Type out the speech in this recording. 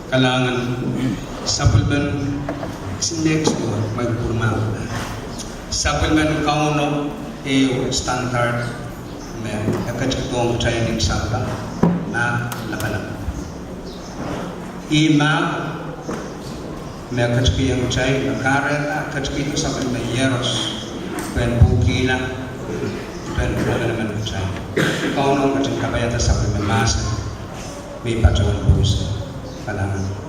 Kalangan supplement next to magpurma. Supplement kauno standard me akatong training sangka na lakana. Ima me akatong training karen akatong supplement yeros pen bukila pen naman training. Kauno katong kabayata supplement masa may patuan puso. Kalangan.